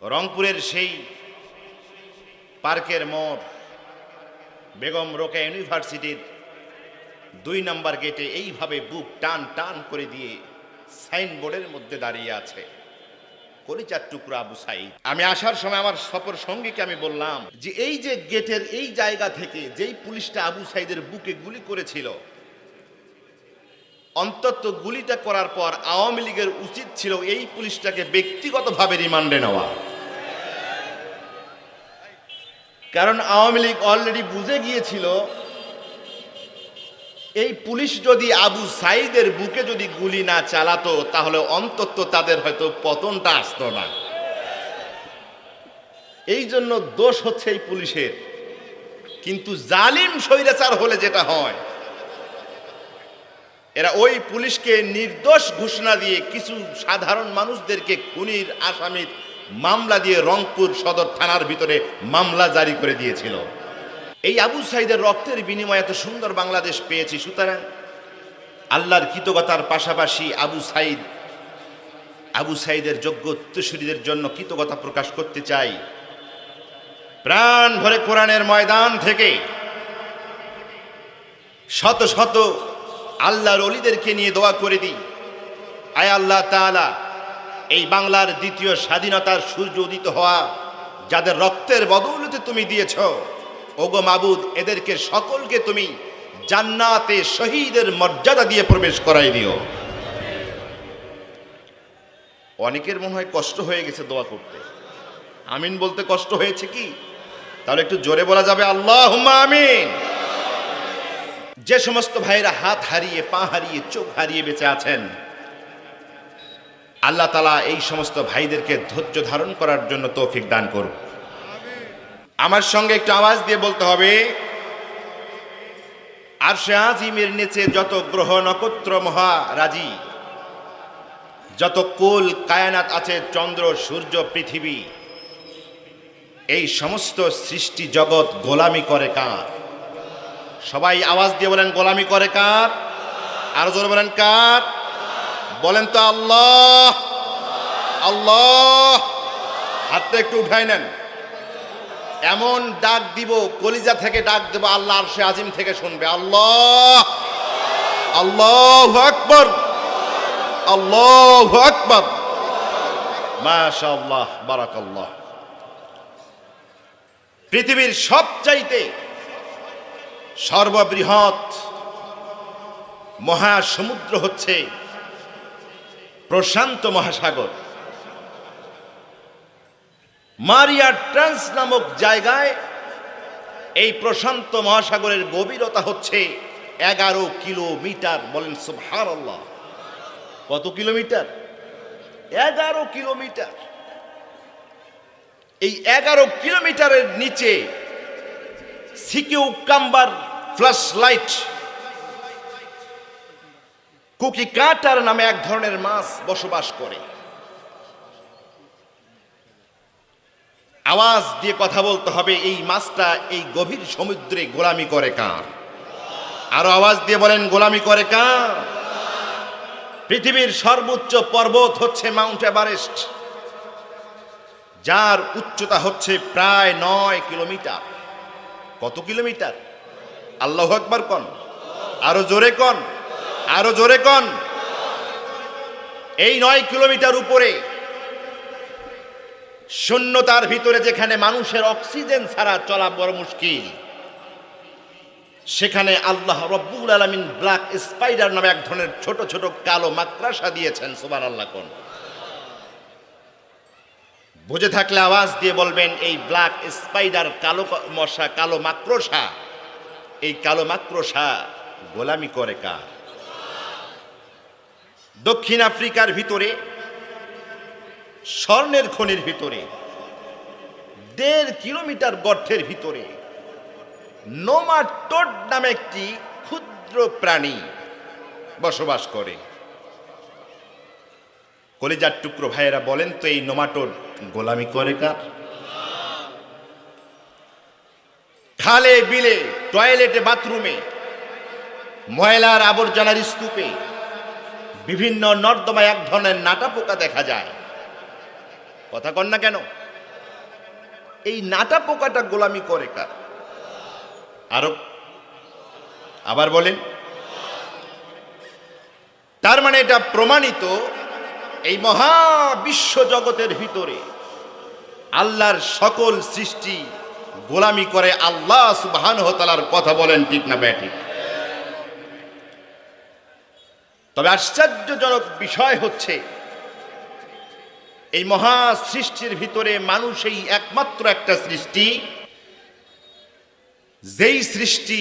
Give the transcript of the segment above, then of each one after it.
রংপুরের সেই পার্কের মোড় বেগম রোকেয়া ইউনিভার্সিটির 2 নম্বর গেটে এইভাবে বুক টান টান করে দিয়ে সাইনবোর্ডের মধ্যে দাঁড়িয়ে আছে কলিজার টুকরা আবু সাইদ। আমি আসার সময় আমার সফর সঙ্গীকে আমি বললাম যে এই যে গেটের এই জায়গা থেকে যেই পুলিশটা আবু সাইদের বুকে গুলি করেছিল, অন্তত গুলিটা করার পর আওয়ামী লীগের উচিত ছিল এই পুলিশটাকে ব্যক্তিগতভাবে রিমান্ডে নেওয়া। কারণ আওয়ামী লীগ অলরেডি বুঝে গিয়েছিল এই পুলিশ যদি আবু সাইদের বুকে যদি গুলি না চালাতো তাহলে অন্তত তাদের হয়তো পতনটা আসতো না। এই জন্য দোষ হচ্ছে এই পুলিশের। কিন্তু জালিম স্বৈরাচার হলে যেটা হয়, এরা ওই পুলিশকে নির্দোষ ঘোষণা দিয়ে কিছু সাধারণ মানুষদেরকে খুনির আসামির মামলা দিয়ে রংপুর সদর থানার ভিতরে মামলা জারি করে দিয়েছিল। এই আবু সাইদের রক্তের বিনিময়ে এত সুন্দর বাংলাদেশ পেয়েছি। সুতরাং আল্লাহর কৃতজ্ঞতার পাশাপাশি আবু সাইদের যোগ্য উত্তরসূরিদের জন্য কৃতজ্ঞতা প্রকাশ করতে চাই। প্রাণ ভরে কোরআনের ময়দান থেকে শত শত আল্লাহর ওলিদেরকে নিয়ে দোয়া করে দিই, আয় আল্লাহ তাআলা, এই বাংলার দ্বিতীয় স্বাধীনতার সূর্য উদিত হওয়া যাদের রক্তের বদৌলতে তুমি দিয়েছ, ওগো মাবুদ, এদেরকে সকলকে তুমি জান্নাতে শহীদের মর্যাদা দিয়ে প্রবেশ করাই দিও। অনেকের মনে হয় কষ্ট হয়ে গেছে দোয়া করতে, আমিন বলতে কষ্ট হয়েছে কি? তাহলে একটু জোরে বলা যাবে আল্লাহুম্মা আমিন। যে সমস্ত ভাইরা হাত হারিয়ে, পা হারিয়ে, চোখ হারিয়ে বেঁচে আছেন, আল্লাহ তাআলা এই সমস্ত ভাইদেরকে ধৈর্য ধারণ করার জন্য তৌফিক দান করুন। আমার সঙ্গে একটু আওয়াজ দিয়ে বলতে হবে, আরশে আজিমের নিচে যত গ্রহ নক্ষত্র মহারাজি, যত কুল কায়নাত আছে, চন্দ্র সূর্য পৃথিবী, এই সমস্ত সৃষ্টি জগৎ গোলামি করে কার? সবাই আওয়াজ দিয়ে বলেন, গোলামি করে কার? আরো জোরে বলেন, কার? বলেন তো আল্লাহ। আল্লাহ। হাতটা একটু উঠাই নেন। এমন ডাক দিব, কলিজা থেকে ডাক দেব, আল্লাহ আরশে আজিম থেকে শুনবে। আল্লাহ, আল্লাহু আকবার, আল্লাহু আকবার, মাশাআল্লাহ, বারাকাল্লাহ। পৃথিবীর সবচাইতে সর্ববৃহৎ মহাসমুদ্র হচ্ছে প্রশান্ত মহাসাগর। মারিয়া ট্রান্স নামক জায়গায় এই প্রশান্ত মহাসাগরের গভীরতা হচ্ছে 11 কিলোমিটার। বলেন সুবহানাল্লাহ। কত কিলোমিটার? 11 কিলোমিটার। এই 11 কিলোমিটারের নিচে সিকিউকাম্বার, ফ্ল্যাশ লাইট, কুকি কাটার নামে এক ধরনের মাছ বসবাস করে। আওয়াজ দিয়ে কথা বলতে হবে, এই মাছটা এই গভীর সমুদ্রে গোলামি করে কার? আরো আওয়াজ দিয়ে বলেন, গোলামি করে কার? পৃথিবীর সর্বোচ্চ পর্বত হচ্ছে মাউন্ট এভারেস্ট, যার উচ্চতা হচ্ছে প্রায় 9 কিলোমিটার। কত কিলোমিটার? আল্লাহু আকবার কোন? আরো জোরে কোন? আরো জোরে কোন? এই 9 কিলোমিটার উপরে শূন্যতার ভিতরে, যেখানে মানুষের অক্সিজেন ছাড়া চলা বড় মুশকিল, সেখানে আল্লাহ রব্বুল আলামিন ব্ল্যাক স্পাইডার নামে এক ধরনের ছোট ছোট কালো মাকড়সা দিয়েছেন। সুবহানাল্লাহ কোন? বুঝে থাকলে আওয়াজ দিয়ে বলবেন, এই ব্ল্যাক স্পাইডার, কালো মশা, কালো মাকড়সা, এই কালো মাকড়সা গোলামি করে কার? দক্ষিণ আফ্রিকার ভিতরে স্বর্ণের খনির ভিতরে 1.5 কিলোমিটার গর্তের ভিতরে নোমাটোড নামে একটি ক্ষুদ্র প্রাণী বসবাস করে। কলিজার টুকরো ভাইয়েরা বলেন তো, এই নোমাটোড গোলামি করে কার? খালে বিলে, টয়লেটে, বাথরুমে, ময়লার আবর্জনার স্তূপে, বিভিন্ন নর্দমায় এক ধরনের নাটা পোকা দেখা যায়। কথা কন না কেন? এই নাটা পোকাটা গোলামি করে কার? আরো আবার বলেন। তার মানে এটা প্রমাণিত এই মহা বিশ্ব জগতের ভিতরে আল্লাহর সকল সৃষ্টি গোলামি করে আল্লাহ সুবহানাহু ওয়া তাআলার। কথা বলেন ঠিক না ব্যাঠিক? তবে আশ্চর্যজনক বিষয় হচ্ছে এই মহা সৃষ্টির ভিতরে মানুষই একমাত্র একটা সৃষ্টি, যেই সৃষ্টি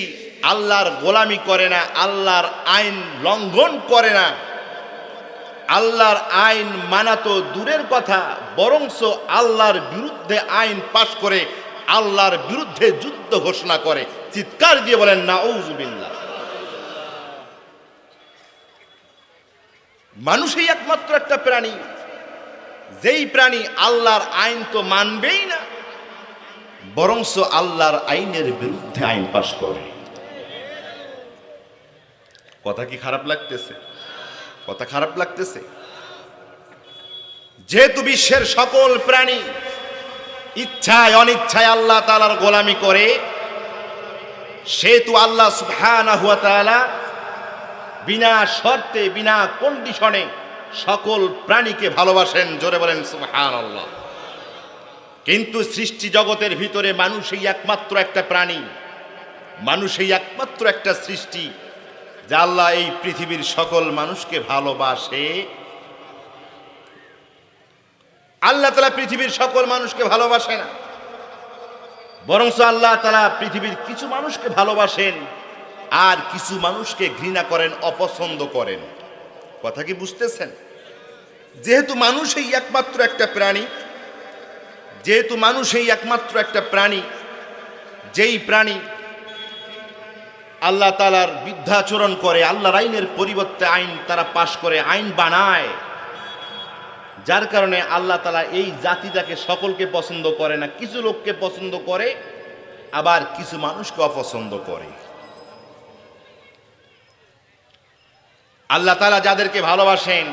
আল্লাহর গোলামি করে না, আল্লাহর আইন লঙ্ঘন করে না। আল্লাহর আইন মানা তো দূরের কথা, বরংস আল্লাহর বিরুদ্ধে আইন পাশ করে আল্লাহর বিরুদ্ধে যুদ্ধ ঘোষণা করে। চিৎকার দিয়ে বলেন নাউযুবিল্লাহ। মানুষই একমাত্র একটা প্রাণী, যেই প্রাণী আল্লাহর আইন তো মানবেই না, বরংস আল্লাহর আইনের বিরুদ্ধে আইন পাশ করে। কথা কি খারাপ লাগতেছে? কথা খারাপ লাগতেছে? যেহেতু বিশ্বের সকল প্রাণী ইচ্ছায় অনিচ্ছায় আল্লাহ তাআলার গোলামি করে, সেহেতু আল্লাহ সুবহানাহু ওয়া তাআলা বিনা শর্তে বিনা কন্ডিশনে সকল প্রাণীকে ভালোবাসেন। জোরে বলেন সুবহানাল্লাহ। কিন্তু সৃষ্টি জগতের ভিতরে মানুষই একমাত্র একটা প্রাণী, মানুষই একমাত্র একটা সৃষ্টি যা আল্লাহ এই পৃথিবীর সকল মানুষকে ভালোবাসে। আল্লাহ তাআলা পৃথিবীর সকল মানুষকে ভালোবাসে না, বরং আল্লাহ তাআলা পৃথিবীর কিছু মানুষকে ভালোবাসেন আর কিছু মানুষকে ঘৃণা করেন, অপছন্দ করেন। কথা কি বুঝতেছেন? যেহেতু মানুষই একমাত্র একটা প্রাণী, যেহেতু মানুষই একমাত্র একটা প্রাণী, যেই প্রাণী আল্লাহ তাআলার বিরুদ্ধাচরণ করে, আল্লাহর আইনের পরিবর্তে আইন তারা পাশ করে, আইন বানায়, যার কারণে আল্লাহ তাআলা এই জাতিটাকে সকলকে পছন্দ করে না, কিছু লোককে পছন্দ করে, আবার কিছু মানুষকে অপছন্দ করে। আল্লাহ তাআলা যাদেরকে ভালোবাসেন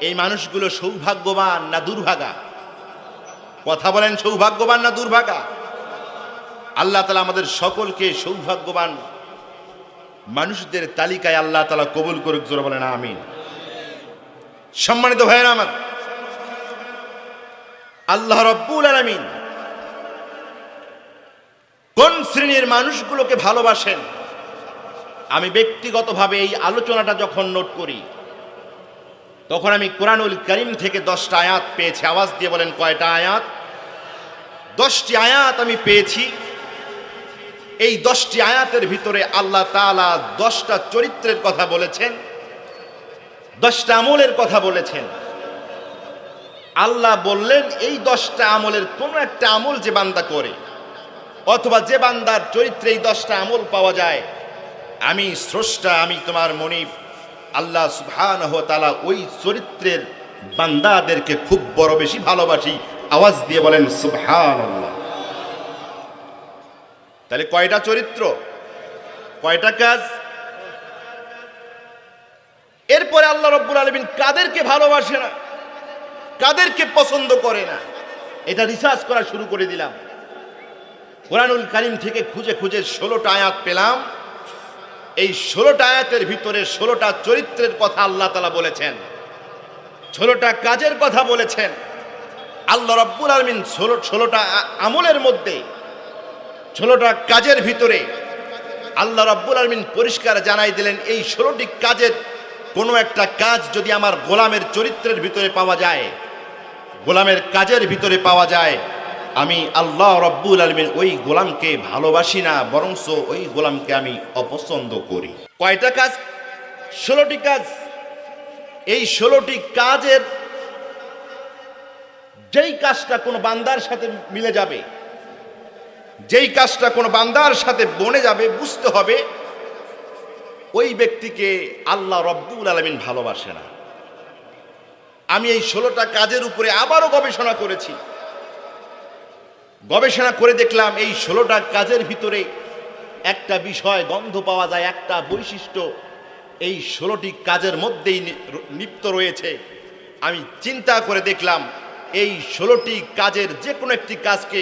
এই মানুষগুলো সৌভাগ্যবান না দুর্ভাগা? কথা বলেন, সৌভাগ্যবান না দুর্ভাগা? আল্লাহ তাআলা আমাদের সকলকে সৌভাগ্যবান মানুষদের তালিকায় আল্লাহ তাআলা কবুল করুক। জোরে বলেন আমিন। সম্মানিত ভাইয়েরা আমার, আল্লাহ রাব্বুল আলামিন কোন শ্রেণীর মানুষগুলোকে ভালোবাসেন, আমি ব্যক্তিগতভাবে এই আলোচনাটা যখন নোট করি তখন আমি কোরআনুল কারীম থেকে 10টা আয়াত পেয়েছি। আওয়াজ দিয়ে বলেন কয়টা আয়াত? 10টি আয়াত আমি পেয়েছি। এই 10টি আয়াতের ভিতরে আল্লাহ তাআলা 10টা চরিত্রের কথা বলেছেন, 10টা আমলের কথা বলেছেন। আল্লাহ বললেন এই 10টা আমলের কোন একটা আমল যে বান্দা করে, অথবা যে বান্দার চরিত্রে এই 10টা আমল পাওয়া যায়, আমি স্রষ্টা, আমি তোমার মনিব আল্লাহ সুবহানাহু ওয়া তাআলা ওই চরিত্রের বান্দাদেরকে খুব বড় বেশি ভালোবাসি। আওয়াজ দিয়ে বলেন সুবহানাল্লাহ। তাহলে কয়টা চরিত্র, কয়টা কাজ? এরপরে আল্লাহ রাব্বুল আলামিন কাদেরকে ভালোবাসে না, কাদেরকে পছন্দ করে না, এটা রিসার্চ করা শুরু করে দিলাম। কোরআনুল কারীম থেকে খুঁজে খুঁজে 16টা আয়াত পেলাম। এই 16টা আয়াতের ভিতরে 16টা চরিত্রের কথা আল্লাহ তাআলা বলেছেন, 16টা কাজের কথা বলেছেন। আল্লাহ রাব্বুল আলামিন 16টা আমলের মধ্যে 16টা কাজের ভিতরে আল্লাহ রাব্বুল আলামিন পরিষ্কার জানাই দিলেন, এই 16টি কাজের কোনো একটা কাজ যদি আমার গোলামের চরিত্রের ভিতরে পাওয়া যায়, গোলামের কাজের ভিতরে পাওয়া যায়, আমি আল্লাহ রাব্বুল আলামিন ওই গোলামকে ভালোবাসি না, বরংস ওই গোলামকে আমি অপছন্দ করি। কয়টা কাজ? 16টি কাজ। এই 16টি কাজের যেই কাজটা কোনো বান্দার সাথে মিলে যাবে, যেই কাজটা কোনো বান্দার সাথে বনে যাবে, বুঝতে হবে ওই ব্যক্তিকে আল্লাহ রাব্বুল আলামিন ভালোবাসে না। আমি এই 16টা কাজের উপরে আবারও গবেষণা করেছি। গবেষণা করে দেখলাম এই 16টা কাজের ভিতরে একটা বিষয় গন্ধ পাওয়া যায়, একটা বৈশিষ্ট্য এই 16টি কাজের মধ্যেই নিপ্ত রয়েছে। আমি চিন্তা করে দেখলাম এই 16টি কাজের যে কোনো একটি কাজকে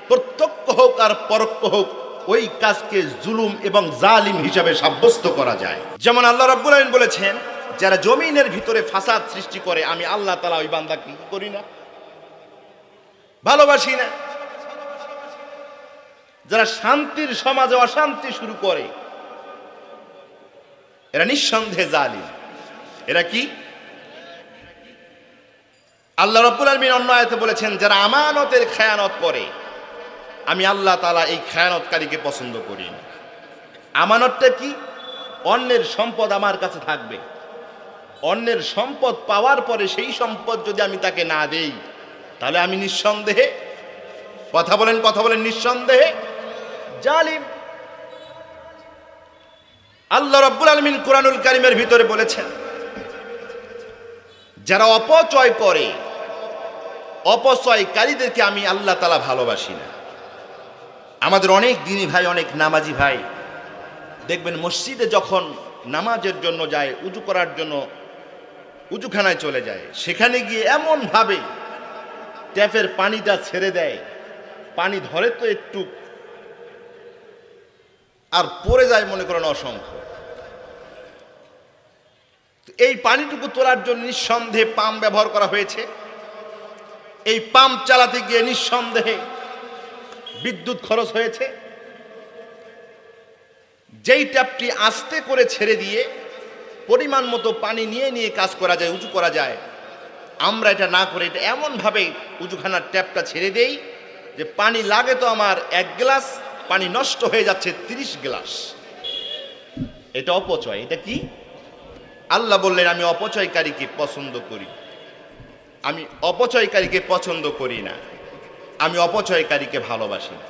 প্রত্যক্ষ হোক আর পরোক্ষ হোক ওই কাজকে জুলুম এবং জালিম হিসাবে সাব্যস্ত করা যায়। যেমন আল্লাহ রাব্বুল আলামিন বলেছেন, যারা জমিনের ভিতরে ফাসাদ সৃষ্টি করে আমি আল্লাহ তাআলা ওই বান্দাকে কি করি না, ভালোবাসি না। যারা শান্তির সমাজে অশান্তি শুরু করে এরা নিঃসন্দেহে জালিম। এরা কি? আল্লাহ রাব্বুল আলামিন অন্য আয়াতে বলেছেন, যারা আমানতের খেয়ানত করে আমি আল্লাহ তাআলা এই খেয়ানতকারীকে পছন্দ করি না। আমানতটা কি? অন্যের সম্পদ আমার কাছে থাকবে, অন্যের সম্পদ পাওয়ার পরে সেই সম্পদ যদি আমি তাকে না দেই তাহলে আমি নিঃসন্দেহে, কথা বলেন নিঃসন্দেহে জালিম। আল্লাহ রাব্বুল আলামিন কুরআনুল কারীমের ভিতরে বলেছেন, যারা অপচয় করে অপচয়কারীদেরকে আমি আল্লাহ তাআলা ভালোবাসি না। আমাদের অনেক দিনী ভাই, অনেক নামাজি ভাই দেখবেন মসজিদে যখন নামাজের জন্য যায়, উজু করার জন্য উজুখানায় চলে যায়, সেখানে গিয়ে এমন ভাবে ট্যাপের পানিটা ছেড়ে দেয়, পানি ধরে তো একটু আর পড়ে যায় মনে করেন অসংখ্য। এই পানিটুকু তোলার জন্য নিঃসন্দেহে পাম্প ব্যবহার করা হয়েছে। এই পাম্প চালাতে গিয়ে নিঃসন্দেহে বিদ্যুৎ খরচ হয়েছে। যেই ট্যাপটি আস্তে করে ছেড়ে দিয়ে পরিমাণ মতো পানি নিয়ে কাজ করা যায়, উজু করা যায়, আমরা এটা না করে এটা এমনভাবে উজুখানার ট্যাপটা ছেড়ে দেই যে পানি লাগে তো আমার 1 গ্লাস, পানি নষ্ট হয়ে যাচ্ছে 30 গ্লাস। এটা অপচয়। এটা কি? আল্লাহ বললেন, আমি অপচয়কারীকে পছন্দ করি, আমি অপচয়কারীকে পছন্দ করি না, আমি অপচয়কারীকে ভালোবাসি না।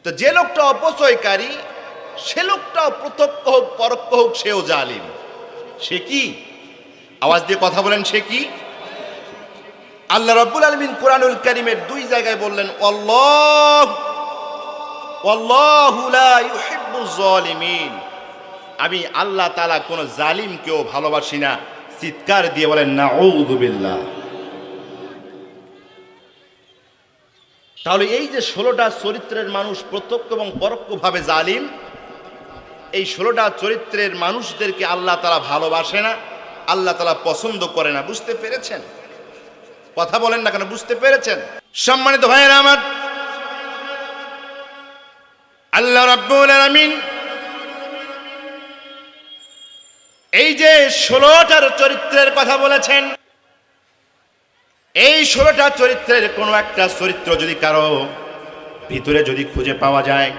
তো যে লোকটা অপচয়কারী সে লোকটাও প্রত্যক্ষ হোক পরোক্ষ হোক সেও জালিম। সে কি? আওয়াজ দিয়ে কথা বলেন, সে কি? আল্লাহ রাব্বুল আলামিন কুরআনুল কারীমের 2 জায়গায় বললেন, আল্লাহু লা ইউহিব্বুজ জালিমিন, আমি আল্লাহ তাআলা কোন জালিমকেও ভালোবাসি না। চিৎকার দিয়ে বলেন নাউযু বিল্লাহ। তাহলে এই যে 16টা চরিত্রের মানুষ প্রত্যক্ষ এবং পরোক্ষভাবে জালিম, এই 16টা চরিত্রের মানুষদেরকে আল্লাহ তাআলা ভালোবাসে না, আল্লাহ তাআলা পছন্দ করে না। বুঝতে পেরেছেন? কথা বলেন না কেন? বুঝতে পেরেছেন? সম্মানিত ভাইয়েরা আমার, আল্লাহ রাব্বুল আলামিন এই যে 16টার চরিত্রের কথা বলেছেন, এই 16টা চরিত্রের কোনো একটা চরিত্র যদি কারো ভিতরে যদি খুঁজে পাওয়া যায়,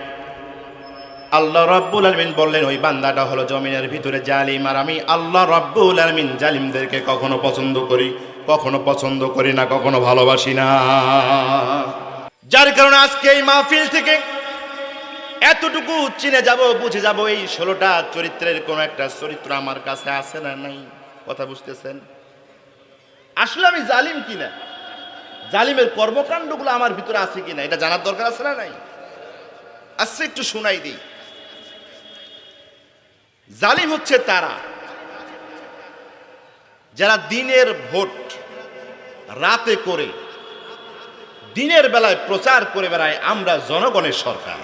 আল্লাহ রাব্বুল আলামিন বললেন ওই বান্দাটা হলো জমিনের ভিতরে জালিম। আর আমি আল্লাহ রাব্বুল আলামিন জালিমদেরকে কখনো পছন্দ করি, কখনো পছন্দ করি না, কখনো ভালোবাসি না। যার কারণে আজকে এই মাহফিল থেকে এতটুকু চিনে যাব, বুঝে যাব, এই 16টা চরিত্রের কোন একটা চরিত্র আমার কাছে আছে না নাই। কথা বুঝতেছেন? আসলে আমি জালিম কিনা, জালিমের কর্মকাণ্ডগুলো আমার ভিতরে আছে কিনা এটা জানার দরকার আছে না নাই? আচ্ছা একটু শোনাই দিই। জালিম হচ্ছে তারা যারা দিনের ভোট রাতে করে দিনের বেলায় প্রচার করে বেড়ায় আমরা জনগণের সরকার।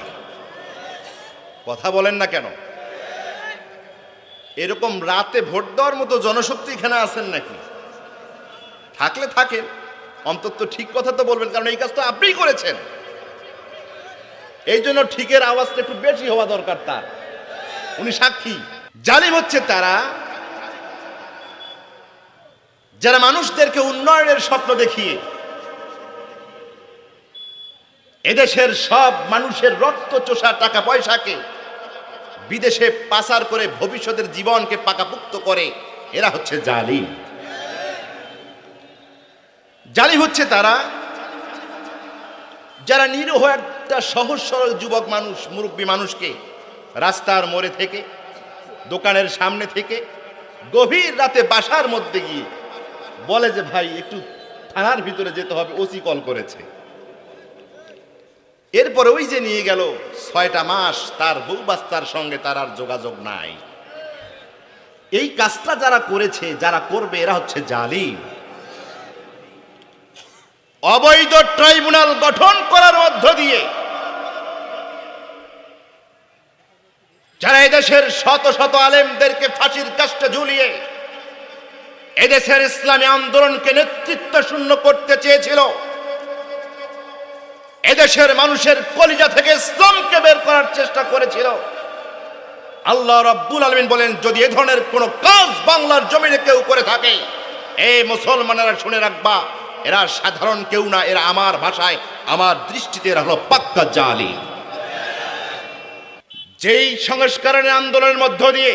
কথা বলেন না কেন? এরকম রাতে ভোট দেওয়ার মতো জনশক্তি এখানে আছেন নাকি? থাকলে থাকেন, অন্তত ঠিক কথা তো বলবেন, কারণ এই কাজ তো আপনিই করেছেন। এই জন্য ঠিকের আওয়াজটা একটু বেশি হওয়া দরকার তার, উনি সাক্ষী। জালিম হচ্ছে তারা যারা মানুষদেরকে উন্নয়নের স্বপ্ন দেখিয়ে এদেশের সব মানুষের রক্ত চোষা টাকা পয়সাকে বিদেশে পাচার করে ভবিষ্যতের জীবনকে পাকাপুক্ত করে, এরা হচ্ছে জালিম। জালিম হচ্ছে তারা যারা নিরীহ একটা সহজ সরল যুবক মানুষ, মুরব্বী মানুষকে রাস্তার মোড়ে থেকে, দোকানের সামনে থেকে গভীর রাতে বাসার মধ্যে গিয়ে বলে যে ভাই একটু থানার ভিতরে যেতে হবে, ওসি কল করেছে। এরপরে ওই যে নিয়ে গেল 6টা মাস তার বউ বাচ্চার সঙ্গে তার আর যোগাযোগ নাই। এই কাজটা যারা করেছে, যারা করবে, এরা হচ্ছে জালিম। অবৈধ ট্রাইব্যুনাল গঠন করার মধ্য দিয়ে যারা এদেশের শত শত আলেমদেরকে ফাঁসির কাস্টে ঝুলিয়ে এদেশের ইসলামী আন্দোলনকে নেতৃত্ব শূন্য করতে চেয়েছিল, এদেশের মানুষের কলিজা থেকে ইসলামকে বের করার চেষ্টা করেছিল, আল্লাহ রাব্বুল আলামিন বলেন, যদি এ ধরনের কোনো কাজ বাংলার জমিনে কেউ করে থাকে, এই মুসলমানেরা শুনে রাখবা, এরা সাধারণ কেউ না, এরা আমার ভাষায়, আমার দৃষ্টিতে এরা হলো পাক্কা জালিম। যেই সংস্কারের আন্দোলনের মধ্য দিয়ে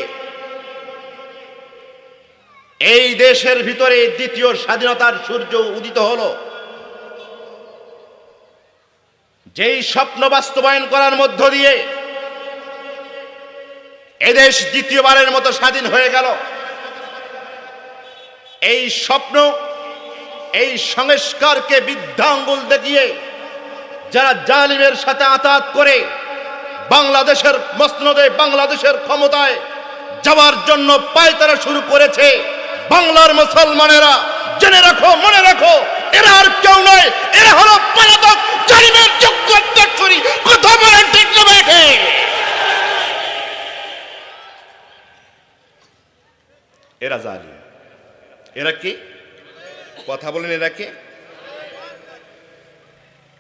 এই দেশের ভিতরে দ্বিতীয় স্বাধীনতার সূর্য উদিত হলো, যেই স্বপ্ন বাস্তবায়ন করার মধ্য দিয়ে এদেশ দ্বিতীয়বারের মতো স্বাধীন হয়ে গেল, এই স্বপ্ন, এই সংস্কারকে বৃদ্ধাঙ্গুল দেখিয়ে যারা জালিমের সাথে আতাত করে বাংলাদেশের মসনদে, বাংলাদেশের ক্ষমতায় যাওয়ার জন্য পায়তারা শুরু করেছে, বাংলার মুসলমানেরা জেনে রাখো, মনে রাখো, এরা আর কেউ নয়, এরা হলো পলাতক জালিমের যোগ্য উত্তরসূরি। কথা বলেন ঠিক না বেঠে? এরা জালিম। এরা কি? কথা বলেন, এরা কি?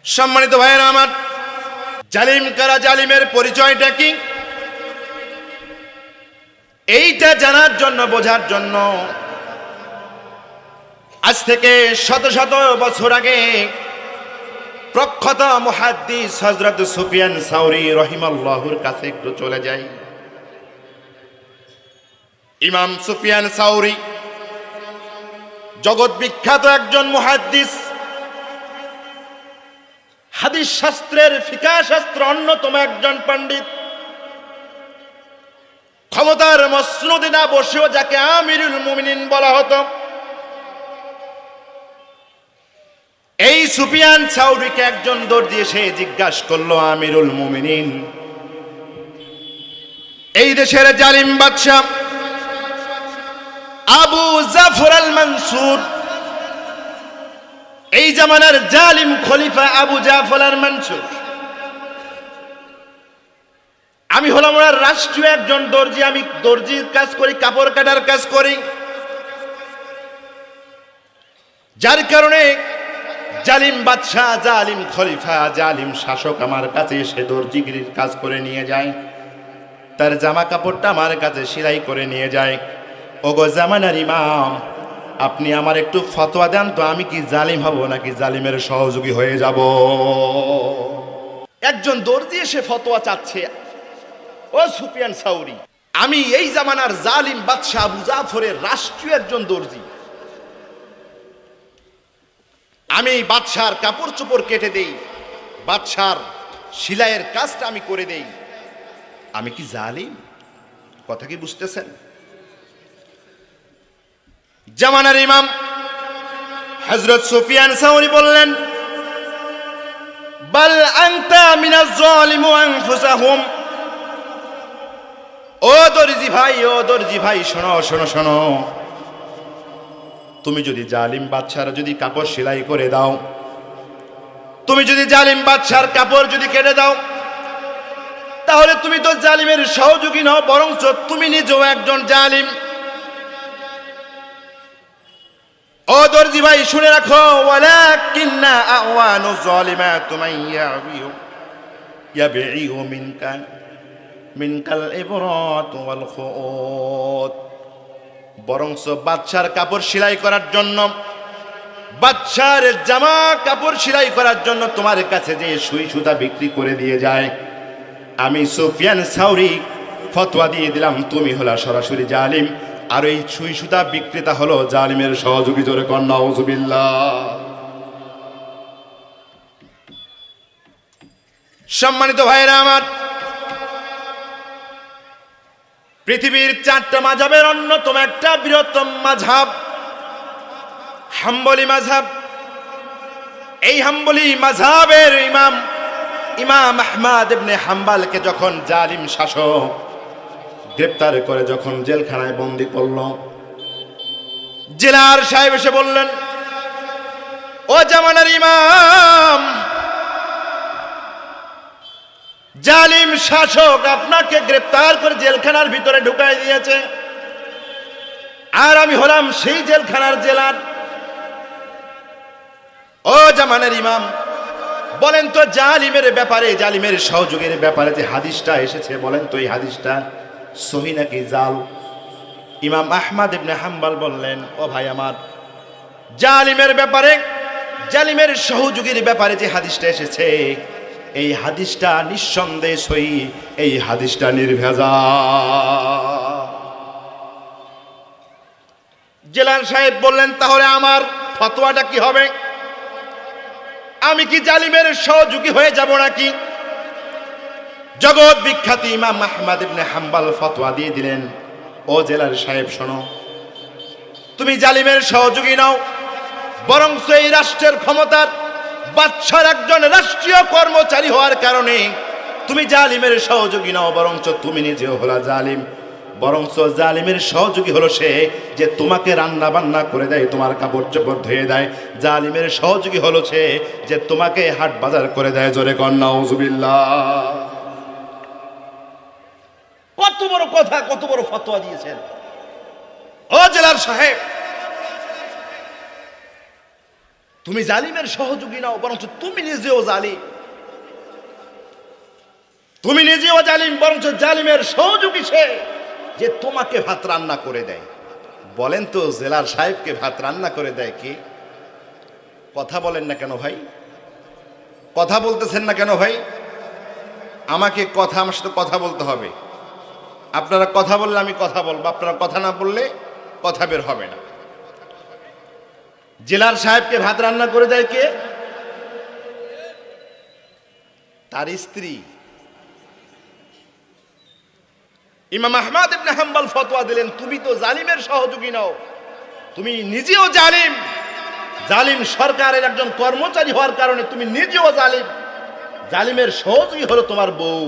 সম্মানিত ভাইয়েরা আমার, জালিম কারা, জালিমের পরিচয়টা কি, এইটা জানার জন্য, বোঝার জন্য আজ থেকে শত শত বছর আগে প্রখ্যাত মুহাদ্দিস হযরত সুফিয়ান সাউরি রাহিমাহুল্লাহর কাছে একটু চলে যাই। ইমাম সুফিয়ান সাউরি জগৎ বিখ্যাত একজন মুহাদ্দিস, হাদিস শাস্ত্রের, ফিকাহ শাস্ত্র অন্যতম একজন পণ্ডিত। ক্ষমতার মসনদে না বসেও যাকে আমিরুল মুমিনিন বলা হতো, এই সুফিয়ান সাউরিকে একজন দর্জি এসে জিজ্ঞাসা করলো, আমিরুল মুমিনিন, এই দেশের জালিম বাদশা আবু জাফর আল মানসুর, এই জামানার জালিম খলিফা আবু জাফর আল মানসুর, আমি হলাম ওনার রাষ্ট্রীয় একজন দর্জি, আমি দর্জির কাজ করি, কাপড় কাটার কাজ করি, যার কারণে জালিম বাদশা, জালিম খলিফা, জালিম শাসক আমার কাছে এসে দর্জিগিরির কাজ করে নিয়ে যায়, তার জামা কাপড়টা আমার কাছে সেলাই করে নিয়ে যায়। ওগো জামানার ইমাম, আপনি আমার একটু ফতোয়া দেন তো, আমি কি জালিম হব নাকি জালিমের সহযোগী হয়ে যাব? একজন দর্জি এসে ফতোয়া চাচ্ছে। ও সুফিয়ান সাউরি, আমি এই জামানার জালিম বাদশা আবু জাফরের রাষ্ট্রীয় একজন দর্জি, আমি বাদশার কাপড় চোপড় কেটে দেই, বাদশার সেলাইয়ের কাজটা আমি করে দেই, আমি কি জালিম? কথা কি বুঝতেছেন? জামানার ইমাম হযরত সুফিয়ান সাউরি বললেন, বাল আনতা মিনাজ জালিমু আনফুসাহুম। ও দর্জি ভাই, ও দর্জি ভাই, শোনো শোনো শোনো, তুমি যদি জালিম বাদশার যদি কাপড় সেলাই করে দাও, তুমি যদি জালিম বাদশার কাপড় যদি কেটে দাও, তাহলে তুমি তো জালিমের সহযোগী নও, বরঞ্চ তুমি নিজেও একজন জালিম। ও দর্জি ভাই শুনে রাখো, ওয়ালাকিন্না আওয়ানু যালিমাতু মান ইয়াবিউ মিনকাল ইবরাত ওয়াল খুউত। বরঞ্চ বাদশার কাপড় সেলাই করার জন্য, বাদশার জামা কাপড় সেলাই করার জন্য তোমার কাছে যে সুই সুতা বিক্রি করে দিয়ে যায়, আমি সুফিয়ান সাউরি ফতোয়া দিয়ে দিলাম তুমি হলা সরাসরি জালিম, আর এই সুই সুতা বিক্রেতা হলো জালিমের সহযোগী। জোরে কর নাউযুবিল্লাহ। সম্মানিত ভাইরা আমার, পৃথিবীর 4টা মাযহাবের অন্যতম একটা বৃহত্তম মাযহাব হাম্বলি মাযহাব। এই হাম্বলি মাযহাবের ইমাম আহমদ ইবনে হাম্বলকে যখন জালিম শাসক গ্রেফতার করে যখন জেলখানায় বন্দী করল, জেলার সাহেব এসে বললেন, ও ও জামানার ইমাম, জালিম শাসক আপনাকে গ্রেফতার করে জেলখানার ভিতরে ঢুকাই দিয়েছে, আর আমি হলাম সেই জেলখানার জেলার। ও জামানার ইমাম, বলেন তো জালিমের ব্যাপারে, জালিমের সহযোগীর ব্যাপারে যে হাদিসটা এসেছে, বলেন তো এই হাদিসটা সহিহ নাকি জাল? ইমাম আহমদ ইবনে হাম্বল বললেন, ও ভাই আমার, জালিমের ব্যাপারে, জালিমের সহযোগীর ব্যাপারে যে হাদিসটা এসেছে, এই হাদিসটা নিঃসন্দেহে সহিহ, এই হাদিসটা নির্ভেজাল। জেলার সাহেব বললেন, তাহলে আমার ফতোয়াটা কি হবে? আমি কি জালিমের সহযোগী হয়ে যাব নাকি? জগৎ বিখ্যাত ইমাম আহমদ ইবনে হাম্বল ফতোয়া দিয়ে দিলেন, ও জেলার সাহেব শোনো, তুমি জালিমের সহযোগী নাও, বরং এই রাষ্ট্রের ক্ষমতার বাদশার একজন রাষ্ট্রীয় কর্মচারী হওয়ার কারণে তুমি জালিমের সহযোগী নাও, বরঞ্চ তুমি নিজেও হলা জালিম। বরঞ্চ জালিমের সহযোগী হলো সে যে তোমাকে রান্না বান্না করে দেয়, তোমার কাপড় চোপড় ধুয়ে দেয়। জালিমের সহযোগী হলো সে যে তোমাকে হাট বাজার করে দেয়। জোরে কর নাউজুবিল্লাহ। কত বড় কথা, কত বড় ফতোয়া দিয়েছেন। ও জেলার সাহেব, তুমি জালিমের সহযোগী নাও, বরঞ্চ তুমি নিজেও জালিম, তুমি নিজেও জালিম, বরঞ্চ জালিমের সহযোগী সে যে তোমাকে ভাত রান্না করে দেয়। বলেন তো জেলার সাহেবকে ভাত রান্না করে দেয় কি? কথা বলেন না কেন ভাই? কথা বলতেছেন না কেন ভাই? আমাকে কথা, আমার সাথে কথা বলতে হবে। আপনারা কথা বললে আমি কথা বলবো, আপনারা কথা না বললে কথা বের হবে না। জেলার সাহেবকে ভাত রান্না করে দেয় কে? তার স্ত্রী। ইমাম আহমদ ইবনে হাম্বল ফতোয়া দিলেন, তুমি তো জালিমের সহযোগী নাও, তুমি নিজেও জালিম, জালিম সরকারের একজন কর্মচারী হওয়ার কারণে তুমি নিজেও জালিম, জালিমের সহযোগী হলো তোমার বউ।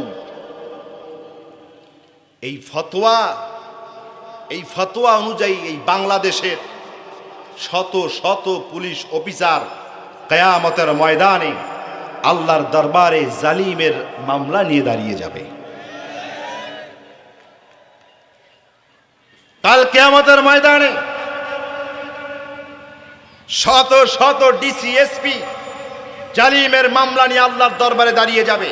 এই ফতোয়া অনুযায়ী এই বাংলাদেশের শত শত পুলিশ অফিসার কিয়ামতের ময়দানে আল্লাহর দরবারে জালিমের মামলা নিয়ে দাঁড়িয়ে যাবে। কাল কিয়ামতের ময়দানে শত শত ডিসি, এসপি জালিমের মামলা নিয়ে আল্লাহর দরবারে দাঁড়িয়ে যাবে।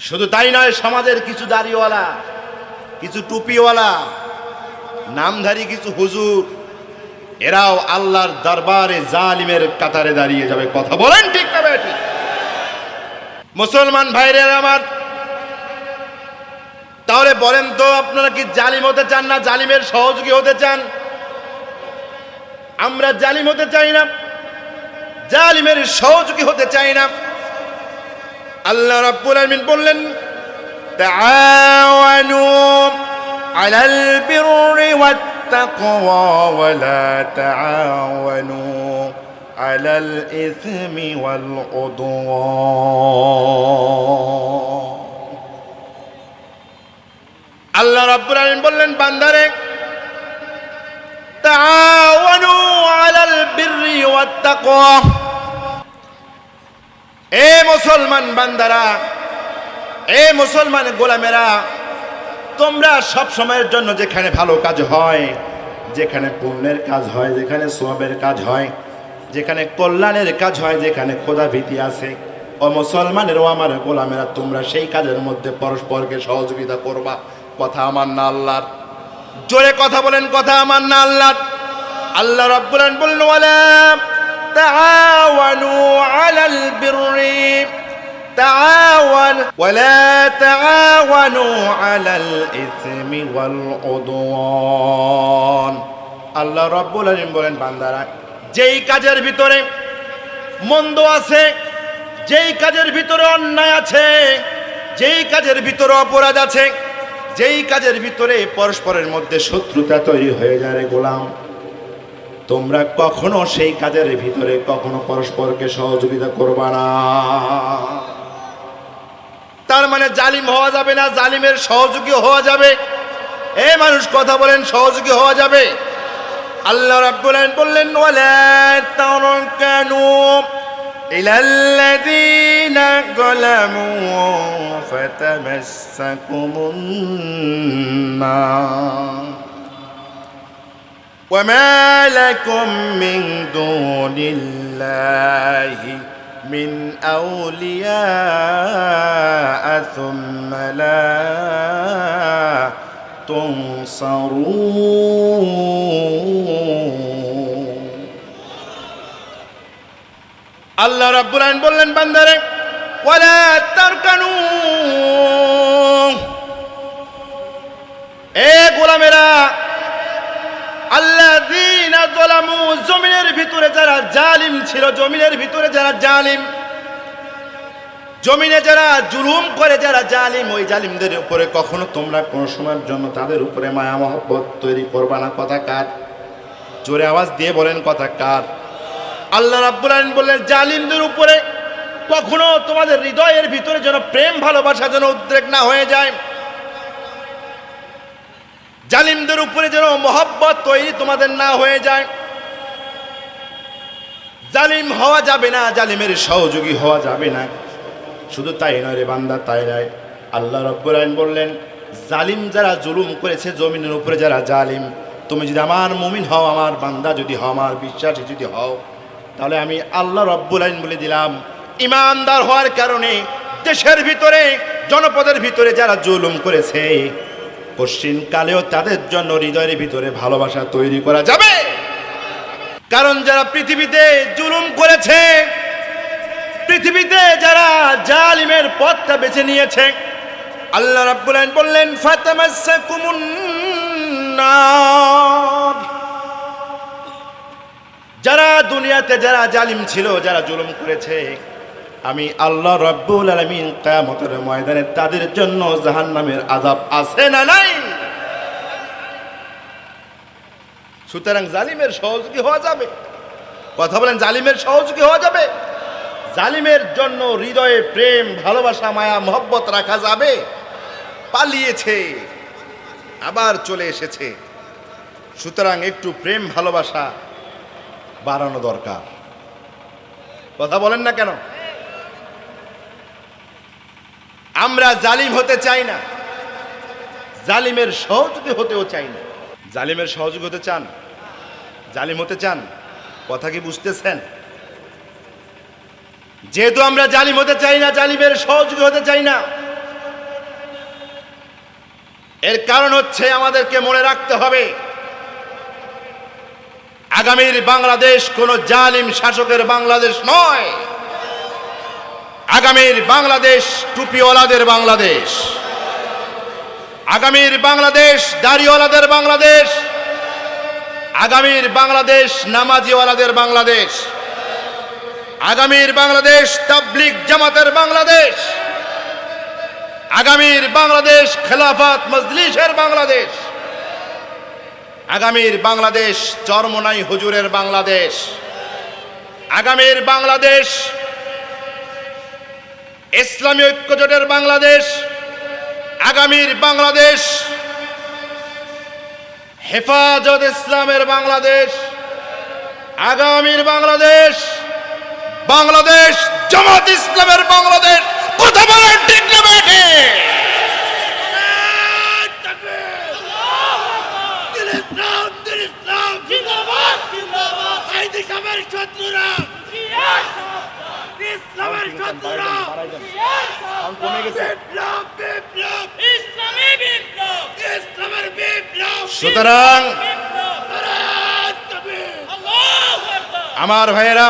শুধু তাই নয়, সমাজের কিছু দাড়িওয়ালা, কিছু টুপিওয়ালা, নামধারী কিছু হুজুর, এরাও আল্লাহর দরবারে জালিমের কাতারে দাঁড়িয়ে যাবে। কথা বলেন ঠিক না বেঠিক? মুসলমান ভাইরা আমার, তাহলে বলেন তো আপনারা কি জালিম হতে চান না জালিমের সহযোগী হতে চান? আমরা জালিম হতে চাই না, জালিমের সহযোগী হতে চাই না। আল্লাহ রাব্বুল আলামিন বললেন, তাআওয়ানু আলাল বিররি ওয়াত তাকওয়া ওয়া লা তাআওয়ানু আলাল ইসমি ওয়াল উদওয়ান। আল্লাহ রাব্বুল আলামিন বললেন, বান্দারে, তাআওয়ানু আলাল বিররি ওয়াত তাকওয়া, এ মুসলমান বান্দারা, এ মুসলমান গোলামেরা, তোমরা সব সময়ের জন্য যেখানে ভালো কাজ হয়, যেখানে পুণ্যের কাজ হয়, যেখানে সওয়াবের কাজ হয়, যেখানে কল্যাণের কাজ হয়, যেখানে খোদা ভীতি আছে, ও মুসলমানের ও আমার গোলামেরা, তোমরা সেই কাজের মধ্যে পরস্পরকে সহযোগিতা করবা। কথা আমার না আল্লাহর? জোরে কথা বলেন, কথা আমার না আল্লাহর? আল্লাহ রাব্বুল আলামিন বললেন, ওয়ালা তাআওয়ানু আলাল বিররি ওয়ালা তাআওয়ানু আলাল ইসমি ওয়াল উদওয়ান। আল্লাহ রাব্বুল আলামিন বলেন, বান্দারা, যেই কাজের ভিতরে মন্দ আছে, যেই কাজের ভিতরে অন্যায় আছে, যেই কাজের ভিতরে অপরাধ আছে, যেই কাজের ভিতরে পরস্পরের মধ্যে শত্রুতা তৈরি হয়ে যায়, রে গোলাম, তোমরা কখনো সেই কাজের ভিতরে কখনো পরস্পরকে সহযোগিতা করবা না। তার মানে জালিম হওয়া যাবে না, জালিমের সহযোগী হওয়া যাবে। এই মানুষ কথা বলেন, সহযোগী হওয়া যাবে? আল্লাহ রাব্বুল আলামিন বললেন ওয়ালা তারকানু ইলাল্লাযীনা যালামু ফাতামাসসাকুমুন নার ওয়ামা লাকুম মিন দুনিল্লাহি মিন আউলিয়া সুম্মা লা তুনসারুন। আল্লাহ রাব্বুল আলামিন বললেন বান্দারে ওয়ালা তারকানু, এ গোলামেরা, আল্লাযীনা যালামু, জমিনের ভিতরে যারা জালিম ছিল, জমিনের ভিতরে যারা জালিম, জমিনে যারা জুলুম করে, যারা জালিম, ওই জালিমদের উপরে কখনো তোমরা কোন সময়ের জন্য তাদের উপরে মায়া মহব্বত তৈরি করবা না। কথা কার? জোরে আওয়াজ দিয়ে বলেন কথা কার? আল্লাহ রাব্বুল আলামিন বললেন জালিমদের উপরে কখনো তোমাদের হৃদয়ের ভিতরে যেন প্রেম ভালোবাসা যেন উদ্রেক না হয়ে যায়, জালিমদের উপরে যেন মহব্বত তৈরি তোমাদের না হয়ে যায়। জালিম হওয়া যাবে না, জালিমের সহযোগী হওয়া যাবে না। শুধু তাই নয় রে বান্দা, তাই নয়, আল্লাহ রাব্বুল আলামিন বললেন জালিম যারা জুলুম করেছে জমিনের উপরে, যারা জালিম, তুমি যদি আমার মুমিন হও, আমার বান্দা যদি হও, আমার বিশ্বাসী যদি হও, তাহলে আমি আল্লাহ রাব্বুল আলামিন বলে দিলাম ঈমানদার হওয়ার কারণে দেশের ভিতরে জনপদের ভিতরে যারা জুলুম করেছে কঠিন কালেও তাদের জন্য হৃদয়ের ভিতরে ভালোবাসা তৈরি করা যাবে। কারণ যারা পৃথিবীতে জুলুম করেছে, পৃথিবীতে যারা জালিমের পথটা বেছে নিয়েছে, আল্লাহ রাব্বুল আলামিন বললেন ফাতামাসসাকুমুন নার, যারা দুনিয়াতে যারা জালিম ছিল, যারা জুলুম করেছে, আমি আল্লাহ রাব্বুল আলামিন কিয়ামতের ময়দানে তাদের জন্য জাহান্নামের আযাব আছে না নাই? সুতরাং জালিমের সহযোগী হওয়া যাবে? কথা বলেন, জালিমের সহযোগী হওয়া যাবে? জালিমের জন্য হৃদয়ে প্রেম ভালোবাসা মায়া মহব্বত রাখা যাবে? পালিয়েছে আবার চলে এসেছে, সুতরাং একটু প্রেম ভালোবাসা বাড়ানো দরকার। কথা বলেন না কেন? আমরা জালিম হতে চাই না, জালিমের সহযোগী হতেও চাই না। জালিমের সহযোগী হতে চান? জালিম হতে চান? কথা কি বুঝতেছেন? যেহেতু আমরা জালিম হতে চাই না, জালিমের সহযোগী হতে চাই না, এর কারণ হচ্ছে আমাদেরকে মনে রাখতে হবে আগামীর বাংলাদেশ কোন জালিম শাসকের বাংলাদেশ নয়। আগামীর বাংলাদেশ টুপিওয়ালাদের বাংলাদেশ, আগামীর বাংলাদেশ দাড়িওয়ালাদের বাংলাদেশ, আগামীর বাংলাদেশ নামাজিওয়ালাদের বাংলাদেশ, আগামীর বাংলাদেশ তাবলীগ জামাতের বাংলাদেশ, আগামীর বাংলাদেশ খেলাফত মজলিসের বাংলাদেশ, আগামীর বাংলাদেশ চরমনাই হুজুরের বাংলাদেশ, আগামীর বাংলাদেশ ইসলামী ঐক্যজোটের বাংলাদেশ, আগামীর বাংলাদেশ হেফাজত ইসলামের বাংলাদেশ, আগামীর বাংলাদেশ বাংলাদেশ জামাত ইসলামের বাংলাদেশ। কথা বলেন ঠিক না বেঠে? সুতরাং আমার ভাইয়েরা,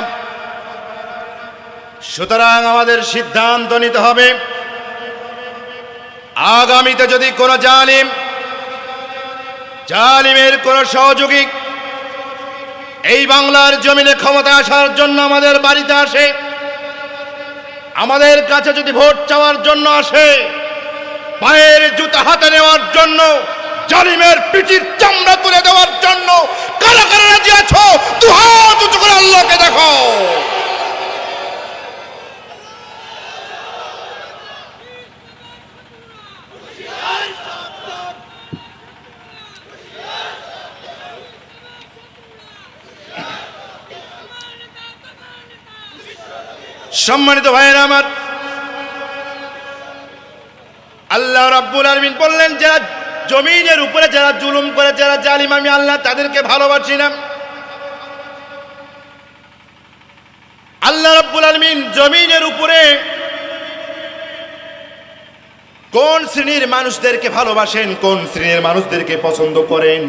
সুতরাং আমাদের সিদ্ধান্ত নিতে হবে আগামীতে যদি কোনো জালিমের কোন সহযোগী এই বাংলার জমিনে ক্ষমতা আসার জন্য আমাদের বাড়িতে আসে, আমাদের কাছে যদি ভোট চাওয়ার জন্য আসে, পায়ের জুতা হাতে নেওয়ার জন্য, জালিমের পিঠির চামড়া তুলে দেওয়ার জন্য কারা কারা রাজি আছো? দুহাত উঁচু করে আল্লাহকে দেখো। সম্মানিত ভাইয়েরা আমার, আল্লাহ রাব্বুল আলামিন বললেন যারা জমিনের উপরে যারা জুলুম করে, যারা জালিম, আমি আল্লাহ তাদেরকে ভালোবাসি না। আল্লাহ রাব্বুল আলামিন জমিনের উপরে কোন শ্রেণীর মানুষদেরকে ভালোবাসেন, কোন শ্রেণীর মানুষদেরকে পছন্দ করেন,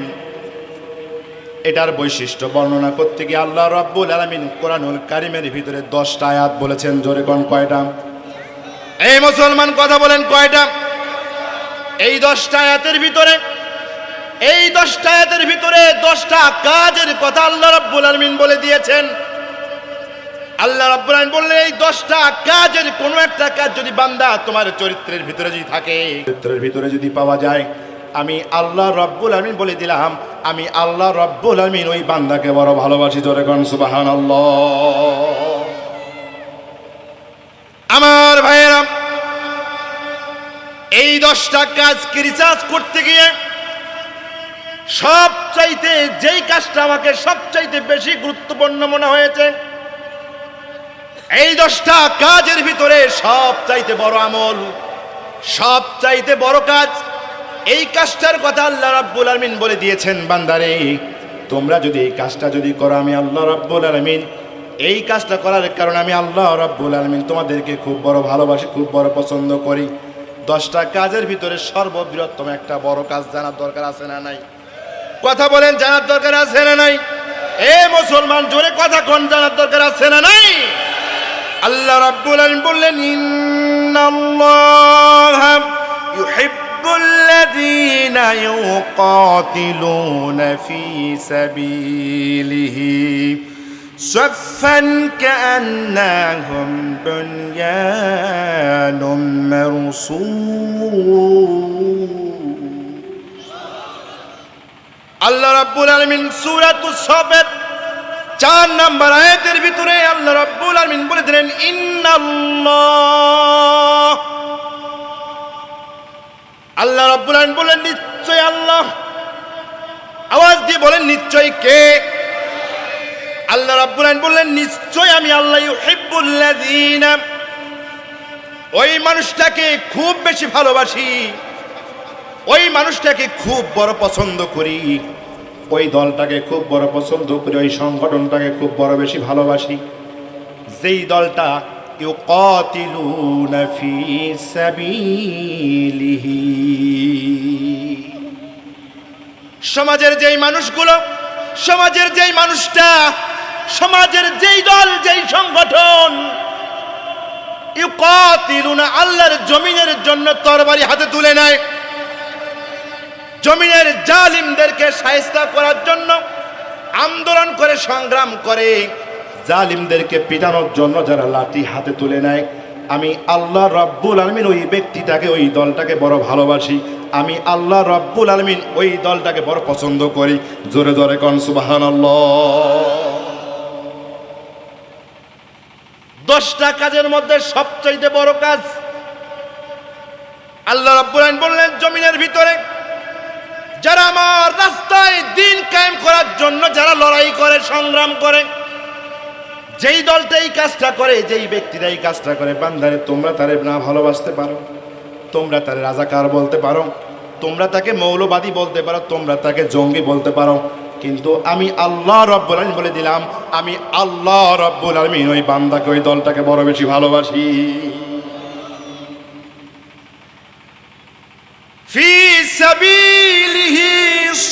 এটার বৈশিষ্ট্য বর্ণনা করতে গিয়ে আল্লাহ রাব্বুল আলামিন কোরআনুল কারীমের ভিতরে 10টা আয়াত বলেছেন। জোরে কোন কয়টা? এই মুসলমান কথা বলেন কয়টা? এই 10টা আয়াতের ভিতরে, এই 10টা আয়াতের ভিতরে 10টা কাজের কথা আল্লাহ রাব্বুল আলামিন বলে দিয়েছেন। আল্লাহ রাব্বুল আলামিন বললেন এই 10টা কাজের কোনো একটা কাজ যদি বান্দা তোমার চরিত্রের ভিতরে যদি থাকে, চরিত্রের ভিতরে যদি পাওয়া যায়, আমি আল্লাহ রাব্বুল আলামিন বলে দিলাম, আমি আল্লাহ রাব্বুল আলামিন ওই বান্দাকে বড় ভালোবাসি। জোরে কোন সুবহানাল্লাহ। আমার ভাইয়েরা, এই 10টা কাজকে রিসার্চ করতে গিয়ে সবচাইতে যেই কাজটা আমাকে সবচাইতে বেশি গুরুত্বপূর্ণ মনে হয়েছে, এই 10টা কাজের ভিতরে সবচাইতে বড় আমল, সবচাইতে বড় কাজ, এই কাজটার কথা আল্লাহ রাব্বুল আলামিন বলে দিয়েছেন, বান্দারে তোমরা যদি এই কাজটা যদি করো, আমি আল্লাহ রাব্বুল আলামিন এই কাজটা করার কারণে আমি আল্লাহ রাব্বুল আলামিন তোমাদেরকে খুব বড় ভালোবাসি, খুব বড় পছন্দ করি। 10টা কাজের ভিতরে সর্ববৃহত্তম একটা বড় কাজ জানার দরকার আছে না নাই? কথা বলেন, জানার দরকার আছে না নাই? এ মুসলমান জোরে কথা কোন, জানার দরকার আছে না নাই? আল্লাহ রাব্বুল আলামিন বললেন ইন্নাল্লাহা ইউহিব্বুল্লাযীনা ইউকাতিলুনা ফী সাবিলিহি সাফফান কাআন্নাহুম বুনয়ানুম মারসূস। আল্লাহ রাব্বুল আলামিন সূরাতুস সাফের 4 নম্বর আয়াতের ভিতরে আল্লাহ রাব্বুল আলামিন বলে দিলেন ইন্নাল্লাহ। আল্লাহ রাব্বুল আলামিন বলেন নিশ্চয় আল্লাহ। আওয়াজ দিয়ে বলেন নিশ্চয় কে? আল্লাহ রাব্বুল আলামিন বললেন নিশ্চয় আমি আল্লাহ ইউহিব্বুল্লাযীনা, ওই মানুষটাকে খুব বেশি ভালোবাসি, ওই মানুষটাকে খুব বড় পছন্দ করি, ওই দলটাকে খুব বড় পছন্দ করি, ওই সংগঠনটাকে খুব বড় বেশি ভালোবাসি, যেই দলটা ইউকাতিলুনা ফী সাবিলিহি। সমাজের যেই মানুষগুলো, সমাজের যেই মানুষটা, সমাজের যেই দল, যেই সংগঠন ইউকাতিলুনা আল্লাহর জমিনের জন্য তরবারি হাতে তুলে নেয়, জমিনের জালিমদেরকে শায়েস্তা করার জন্য আন্দোলন করে, সংগ্রাম করে, জালিমদেরকে পিটানোর জন্য যারা লাঠি হাতে তুলে নেয়, আমি আল্লাহ রাব্বুল আলামিন ওই ব্যক্তিটাকে, ওই দলটাকে বড় ভালোবাসি, আমি আল্লাহ রাব্বুল আলামিন ওই দলটাকে বড় পছন্দ করি। জোরে জোরে কোন সুবহানাল্লাহ। 10টা কাজের মধ্যে সবচেয়ে বড় কাজ আল্লাহ রাব্বুল আলামিন বললেন জমিনের ভিতরে যারা আমার রাস্তায় দ্বীন কায়েম করার জন্য যারা লড়াই করে, সংগ্রাম করে, যেই দলটা এই কাজটা করে, যেই ব্যক্তিরা এই কাজটা করে, বান্দারে তোমরা তারে না ভালোবাসতে পারো, তোমরা তারে রাজাকার বলতে পারো, তোমরা তাকে মৌলবাদী বলতে পারো, তোমরা তাকে জঙ্গি বলতে পারো, কিন্তু আমি আল্লাহ রাব্বুল আলামিন বলে দিলাম, আমি আল্লাহ রাব্বুল আলামিন ওই বান্দাকে, ওই দলটাকে বড় বেশি ভালোবাসি। ফি সাবিলিহি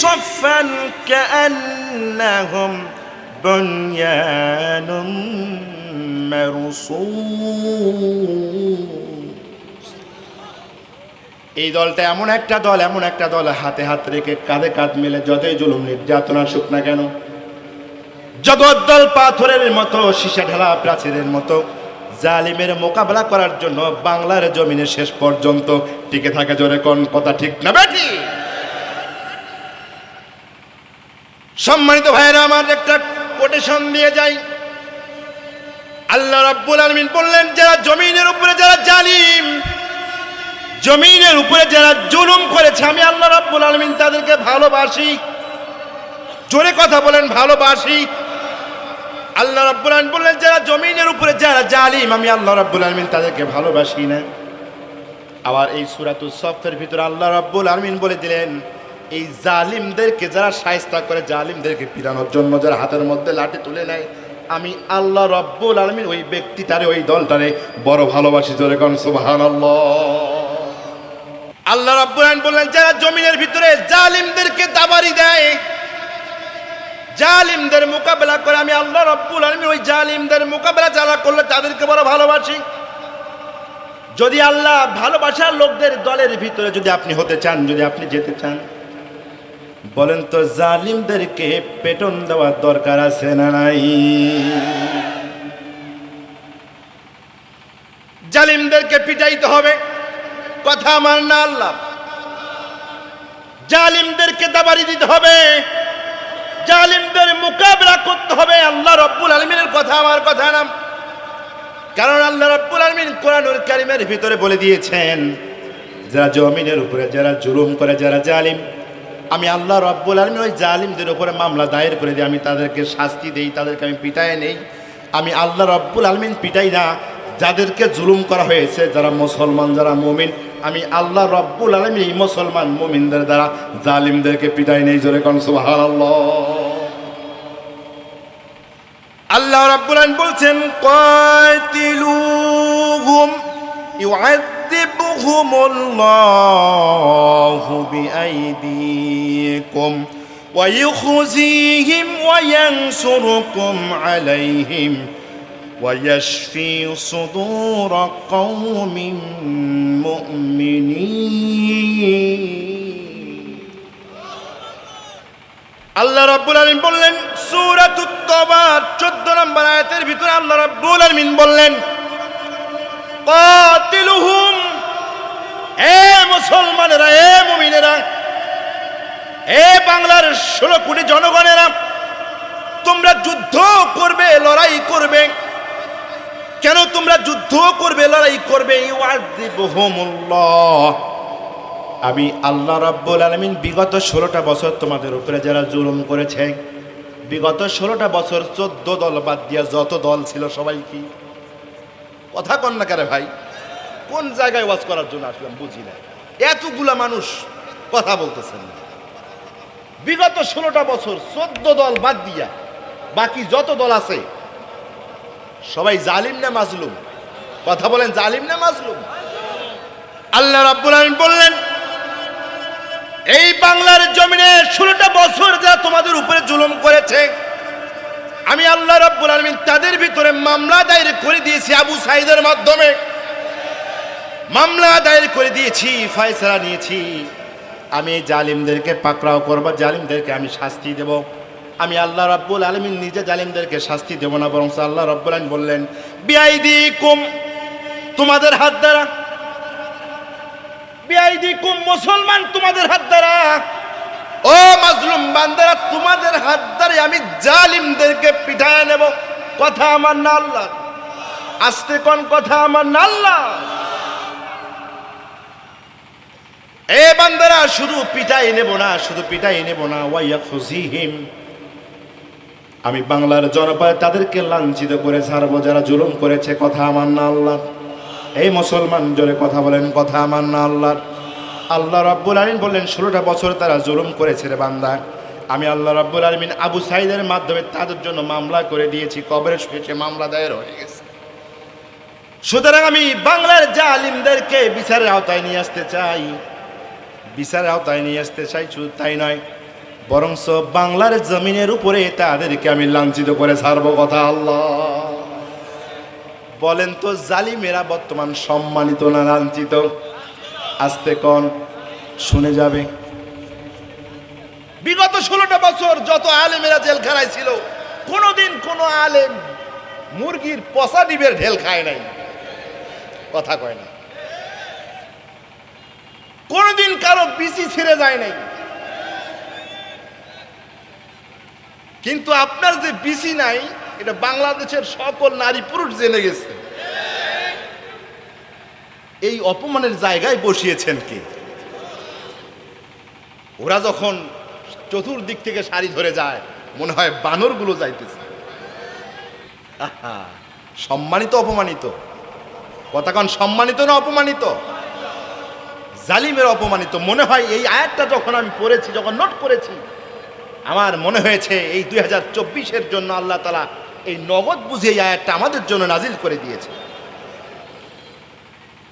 সাফফান কাআন্নাহুম বুনয়ানুম মারসূস। এই দলটা এমন একটা দল, এমন একটা দল হাতে হাত রেখে, কাঁধে কাঁধ মেলে যতই জুলুম নির্যাতনা আসুক না কেন, জগদ্দল পাথরের মতো, সীসা ঢালা প্রাচীরের মতো জালিমের মোকাবেলা করার জন্য বাংলার জমিনে শেষ পর্যন্ত টিকে থাকে। জোরে কোন কথা ঠিক না বেটি? সম্মানিত ভাইয়েরা আমার, একটা কোটেশন দিয়ে যাই। আল্লাহ রাব্বুল আলামিন বললেন যারা জমিনের উপরে যারা জালিম, জমিনের উপরে যারা জুলুম করেছে, আমি আল্লাহ রাব্বুল আলামিন তাদেরকে ভালোবাসি। জোরে কথা বলেন, ভালোবাসি। আল্লাহ রাব্বুল আলামিন বললেন যারা জমিনের উপরে যারা জালিম আমি আল্লাহ রাব্বুল আলামিন তাদেরকে ভালোবাসি না। আবার এই সূরাতুস সফের ভিতরে আল্লাহ রাব্বুল আলামিন বলে দিলেন, এই জালিমদেরকে যারা শায়েস্তা করে, জালিমদেরকে পিটানোর জন্য যারা হাতের মধ্যে লাঠি তুলে নেয়, আমি আল্লাহ রাব্বুল আলামিন ওই ব্যক্তিটারে, ওই দলটারে বড় ভালোবাসি। জোরে কোন সুবহানাল্লাহ। আল্লাহ রাব্বুল আলামিন বললেন, যারা জমিনের ভিতরে জালিমদেরকে দাবাড়ি দেয়, জালিমদের মোকাবেলা করে, আমি আল্লাহ রাব্বুল আলামিন ওই জালিমদের মোকাবেলা যারা করলে তাদেরকে বড় ভালোবাসি। যদি আল্লাহ ভালোবাসার লোকদের দলের ভিতরে যদি আপনি হতে চান, যদি আপনি যেতে চান, বলেন তো জালিমদেরকে পেটন দেওয়ার দরকার আছে না নাই? জালিমদেরকে পিটাইতে হবে, কথা আমার না আল্লাহ। জালিমদেরকে দাবাড়ি দিতে হবে, জালিমদের মোকাবেলা করতে হবে, আল্লাহ রাব্বুল আলামিনের কথা আমার কথা না। কারণ আল্লাহ রাব্বুল আলামিন কোরআনুল কারীমের ভিতরে বলে দিয়েছেন, যারা জমিনের উপরে যারা জুলুম করে, যারা জালিম, আমি আল্লাহ রাব্বুল আলামিন ওই জালিমদের উপরে মামলা দায়ের করে দিই, আমি তাদেরকে শাস্তি দেই, তাদেরকে আমি পিটাই নেই। আমি আল্লাহ রাব্বুল আলামিন পিটাই না। যাদেরকে জুলুম করা হয়েছে, যারা মুসলমান, যারা মুমিন, আমি আল্লাহ রাব্বুল আলামিন এই মুসলমান মুমিনদের দ্বারা জালিমদেরকে পিটাই নেই। জোরে কোন সুবহানাল্লাহ। আল্লাহ রাব্বুল আলামিন বলছেন, কাতিলুহুম ইউআযিবুহুমুল্লাহু বিআইদিকুম ওয়া ইউখজিহিম ওয়া ইয়ানসুরুকুম আলাইহিম ওয়া ইয়াশফি সুদূর কওমিন মুমিনিন। আল্লাহ রাব্বুল আলামিন বললেন সূরাতুত তাওবা 14 নম্বর আয়াতের ভিতরে আল্লাহ রাব্বুল আলামিন বললেন, কাতিলুহুম, এ মুসলমানেরা, এ মুমিনেরা, এ বাংলার 16 কোটি জনগণেরা, তোমরা যুদ্ধ করবে, লড়াই করবে। কেন তোমরা যুদ্ধ করবে, লড়াই করবে? ইউআযিবুহুমুল্লাহ, আমি আল্লাহ রাব্বুল আলামিন বিগত 16টা বছর তোমাদের উপরে যারা জুলুম করেছে, বিগত 16টা বছর 14 দল বাদ দিয়া যত দল ছিল সবাই কি কথা কন না কারে ভাই? কোন জায়গায় ওয়াজ করার জন্য আসলাম বুঝি না, এতগুলা মানুষ কথা বলতেছেন। বিগত 16টা বছর 14 দল বাদ দিয়া বাকি যত দল আছে সবাই জালিম না মাজলুম? কথা বলেন, জালিম না মাজলুম? আল্লাহ রাব্বুল আলামিন বললেন, এই বাংলার জমিনে 16টা বছর যা তোমাদের উপরে জুলুম করেছে, আমি আল্লাহ রাব্বুল আলামিন তাদের ভিতরে মামলা দায়ের করে দিয়েছি। আবু সাঈদের মাধ্যমে মামলা দায়ের করে দিয়েছি, ফয়সালা নিয়েছি। আমি জালিমদেরকে পাকড়াও করব, জালিমদেরকে আমি শাস্তি দেব। আমি আল্লাহ রাব্বুল আলামিন নিজে জালিমদেরকে শাস্তি দেব না, বরং আল্লাহ রাব্বুল আলামিন বললেন, বিআইদিকুম, তোমাদের হাত দ্বারা, বিআইদিকুম, মুসলমান তোমাদের হাত দ্বারা, ও মাজলুম বান্দারা, তোমাদের হাত দ্বারা আমি জালিমদেরকে পিটায় নেব। কথা আমার না আল্লাহ? আস্তে কোন, কথা আমার না আল্লাহ? এ বান্দারা, শুধু পিটাই নেব না, শুধু পিটাই নেব না, ওয়া ইয়াখজিহিম, আমি বাংলার জনপদ তাদেরকে লাঞ্ছিত করে ছাড়বো যারা জুলুম করেছে। কথা আমার না আল্লাহ? এই মুসলমান জোরে কথা বলেন, কথা আমার না আল্লাহ? আল্লাহ রাব্বুল আলামিন বললেন 16টা বছর তারা জুলুম করেছে রে বান্দা, আমি আল্লাহ রাব্বুল আলামিন আবু সাঈদের মাধ্যমে তাদের জন্য মামলা করে দিয়েছি, কবরে শুয়েছে, মামলা দায়ের হয়ে গেছে। সুতরাং আমি বাংলার জালিমদেরকে বিচারের আওতায় নিয়ে আসতে চাই, বিচারের আওতায় নিয়ে আসতে চাই। শুধু তাই নয়, বরঞ্চ বাংলার জমিনের উপরে তাদেরকে আমি লাঞ্ছিত করে ছাড়বো। কথা আল্লাহ। বলেন তো জালিমেরা বর্তমান সম্মানিত না লাঞ্ছিত? আস্তে কোন, শুনে যাবে। বিগত 16টা বছর যত আলেমেরা জেলখানায় ছিল, কোনোদিন কোনো আলেম মুরগির পচা ডিমের ঢেল খায় নাই। কথা কয় না? কোনোদিন কারো বিচি ছিঁড়ে যায় নাই। কিন্তু আপনার যে বিচি নাই, এটা বাংলাদেশের সকল নারী পুরুষ জেনে গেছে। এই অপমানের জায়গায় বসিয়েছেন কে? ওরা যখন চতুর্দিক থেকে সারি ধরে যায়, মনে হয় বানরগুলো যাইতেছে। সম্মানিত অপমানিত? কথা কন, সম্মানিত না অপমানিত? জালিমের অপমানিত। মনে হয় এই আয়াতটা যখন আমি পড়েছি, যখন নোট করেছি, আমার মনে হয়েছে এই 2024-এর জন্য আল্লাহ তাআলা এই নগদ বুঝে এই আয়াতটা আমাদের জন্য নাজিল করে দিয়েছে।